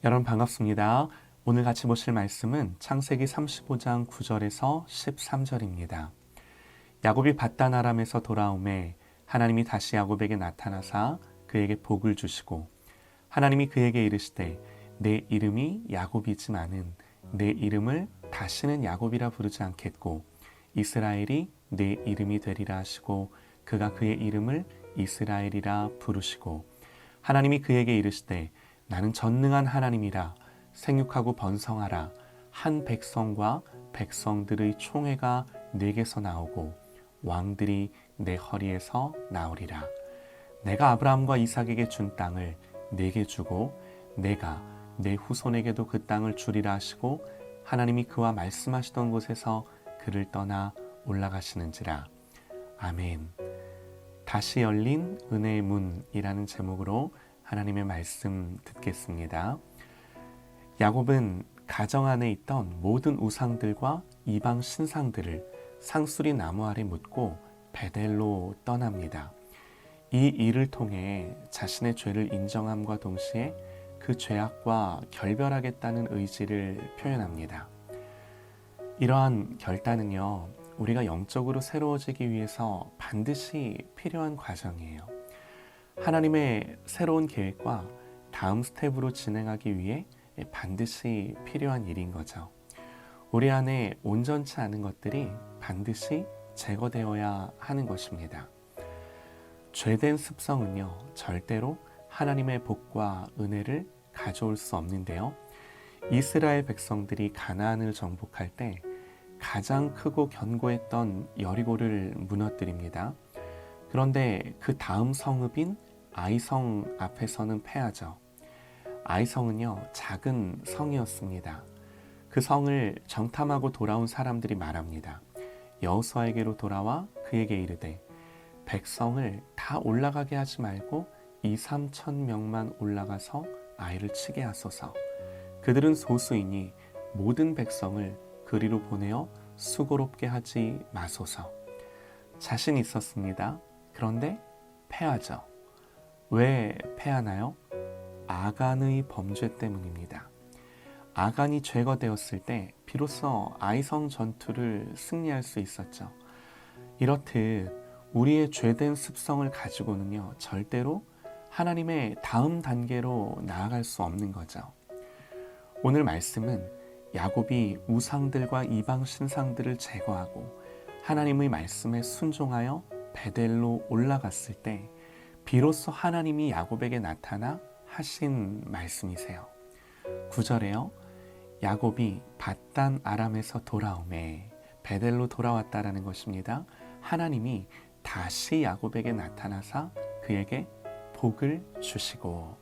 여러분 반갑습니다. 오늘 같이 보실 말씀은 창세기 35장 9절에서 13절입니다. 야곱이 밧단 아람에서 돌아오매 하나님이 다시 야곱에게 나타나사 그에게 복을 주시고 하나님이 그에게 이르시되 내 이름이 야곱이지만은 내 이름을 다시는 야곱이라 부르지 않겠고 이스라엘이 내 이름이 되리라 하시고 그가 그의 이름을 이스라엘이라 부르시고 하나님이 그에게 이르시되 나는 전능한 하나님이라 생육하고 번성하라 한 백성과 백성들의 총회가 내게서 나오고 왕들이 내 허리에서 나오리라. 내가 아브라함과 이삭에게 준 땅을 내게 주고 내가 내 후손에게도 그 땅을 주리라 하시고 하나님이 그와 말씀하시던 곳에서 그를 떠나 올라가시는지라. 아멘. 다시 열린 은혜의 문이라는 제목으로 하나님의 말씀 듣겠습니다. 야곱은 가정 안에 있던 모든 우상들과 이방 신상들을 상수리 나무 아래 묻고 베델로 떠납니다. 이 일을 통해 자신의 죄를 인정함과 동시에 그 죄악과 결별하겠다는 의지를 표현합니다. 이러한 결단은요, 우리가 영적으로 새로워지기 위해서 반드시 필요한 과정이에요. 하나님의 새로운 계획과 다음 스텝으로 진행하기 위해 반드시 필요한 일인 거죠. 우리 안에 온전치 않은 것들이 반드시 제거되어야 하는 것입니다. 죄된 습성은요, 절대로 하나님의 복과 은혜를 가져올 수 없는데요. 이스라엘 백성들이 가나안을 정복할 때 가장 크고 견고했던 여리고를 무너뜨립니다. 그런데 그 다음 성읍인 아이성 앞에서는 패하죠. 아이성은요, 작은 성이었습니다. 그 성을 정탐하고 돌아온 사람들이 말합니다. 여호수아에게로 돌아와 그에게 이르되 백성을 다 올라가게 하지 말고 2-3천 명만 올라가서 아이를 치게 하소서. 그들은 소수이니 모든 백성을 그리로 보내어 수고롭게 하지 마소서. 자신 있었습니다. 그런데 패하죠. 왜 패하나요? 아간의 범죄 때문입니다. 아간이 제거되었을 때 비로소 아이성 전투를 승리할 수 있었죠. 이렇듯 우리의 죄된 습성을 가지고는요, 절대로 하나님의 다음 단계로 나아갈 수 없는 거죠. 오늘 말씀은 야곱이 우상들과 이방 신상들을 제거하고 하나님의 말씀에 순종하여 베델로 올라갔을 때 비로소 하나님이 야곱에게 나타나 하신 말씀이세요. 9절에요. 야곱이 밧단 아람에서 돌아오매 베델로 돌아왔다라는 것입니다. 하나님이 다시 야곱에게 나타나사 그에게 복을 주시고,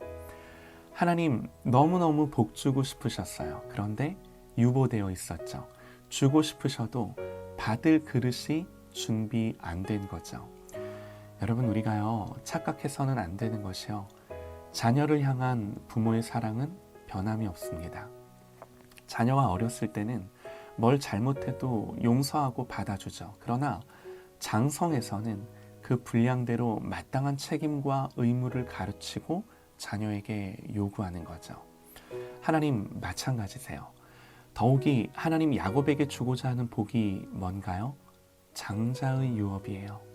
하나님 너무너무 복 주고 싶으셨어요. 그런데 유보되어 있었죠. 주고 싶으셔도 받을 그릇이 준비 안 된 거죠. 여러분, 우리가요, 착각해서는 안 되는 것이요, 자녀를 향한 부모의 사랑은 변함이 없습니다. 자녀가 어렸을 때는 뭘 잘못해도 용서하고 받아주죠. 그러나 장성에서는 그 분량대로 마땅한 책임과 의무를 가르치고 자녀에게 요구하는 거죠. 하나님 마찬가지세요. 더욱이 하나님 야곱에게 주고자 하는 복이 뭔가요? 장자의 유업이에요.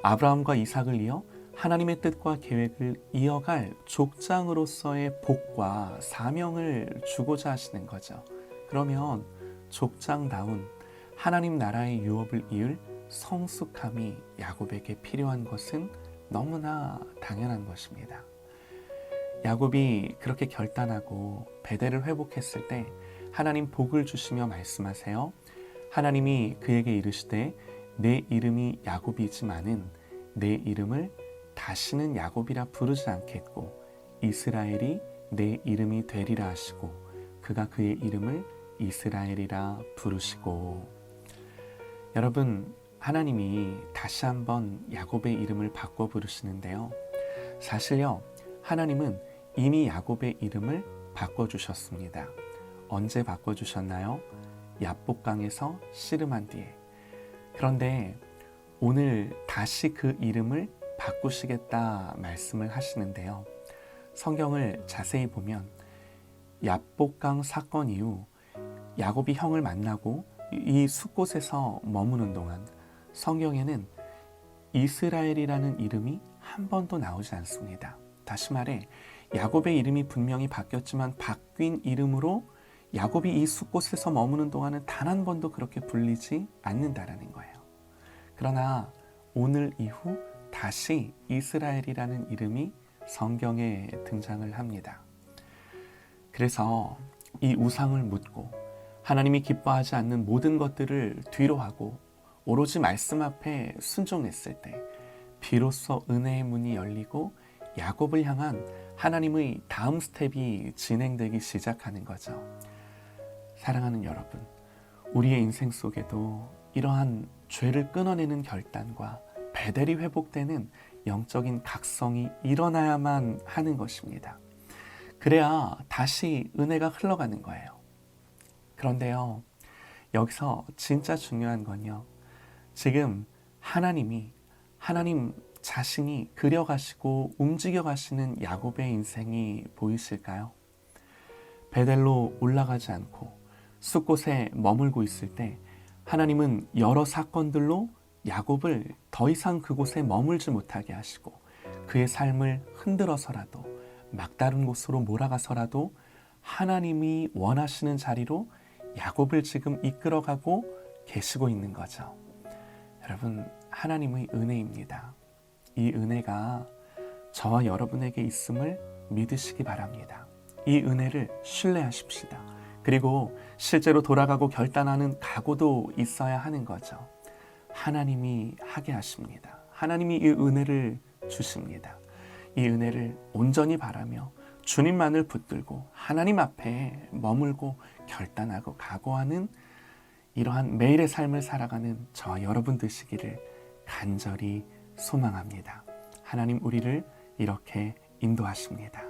아브라함과 이삭을 이어 하나님의 뜻과 계획을 이어갈 족장으로서의 복과 사명을 주고자 하시는 거죠. 그러면 족장다운 하나님 나라의 유업을 이을 성숙함이 야곱에게 필요한 것은 너무나 당연한 것입니다. 야곱이 그렇게 결단하고 베델을 회복했을 때 하나님 복을 주시며 말씀하세요. 하나님이 그에게 이르시되 내 이름이 야곱이지만은 내 이름을 다시는 야곱이라 부르지 않겠고 이스라엘이 내 이름이 되리라 하시고 그가 그의 이름을 이스라엘이라 부르시고. 여러분, 하나님이 다시 한번 야곱의 이름을 바꿔 부르시는데요. 사실요, 하나님은 이미 야곱의 이름을 바꿔주셨습니다. 언제 바꿔주셨나요? 야복강에서 씨름한 뒤에. 그런데 오늘 다시 그 이름을 바꾸시겠다 말씀을 하시는데요. 성경을 자세히 보면 야복강 사건 이후 야곱이 형을 만나고 이 숲곳에서 머무는 동안 성경에는 이스라엘이라는 이름이 한 번도 나오지 않습니다. 다시 말해 야곱의 이름이 분명히 바뀌었지만 바뀐 이름으로 야곱이 이 숲곳에서 머무는 동안은 단 한 번도 그렇게 불리지 않는다라는 거예요. 그러나 오늘 이후 다시 이스라엘이라는 이름이 성경에 등장을 합니다. 그래서 이 우상을 묻고 하나님이 기뻐하지 않는 모든 것들을 뒤로 하고 오로지 말씀 앞에 순종했을 때 비로소 은혜의 문이 열리고 야곱을 향한 하나님의 다음 스텝이 진행되기 시작하는 거죠. 사랑하는 여러분, 우리의 인생 속에도 이러한 죄를 끊어내는 결단과 베델이 회복되는 영적인 각성이 일어나야만 하는 것입니다. 그래야 다시 은혜가 흘러가는 거예요. 그런데요, 여기서 진짜 중요한 건요, 지금 하나님 자신이 그려가시고 움직여가시는 야곱의 인생이 보이실까요? 베델로 올라가지 않고 숲곳에 머물고 있을 때 하나님은 여러 사건들로 야곱을 더 이상 그곳에 머물지 못하게 하시고 그의 삶을 흔들어서라도 막다른 곳으로 몰아가서라도 하나님이 원하시는 자리로 야곱을 지금 이끌어가고 계시고 있는 거죠. 여러분, 하나님의 은혜입니다. 이 은혜가 저와 여러분에게 있음을 믿으시기 바랍니다. 이 은혜를 신뢰하십시다. 그리고 실제로 돌아가고 결단하는 각오도 있어야 하는 거죠. 하나님이 하게 하십니다. 하나님이 이 은혜를 주십니다. 이 은혜를 온전히 바라며 주님만을 붙들고 하나님 앞에 머물고 결단하고 각오하는 이러한 매일의 삶을 살아가는 저와 여러분 되시기를 간절히 소망합니다. 하나님 우리를 이렇게 인도하십니다.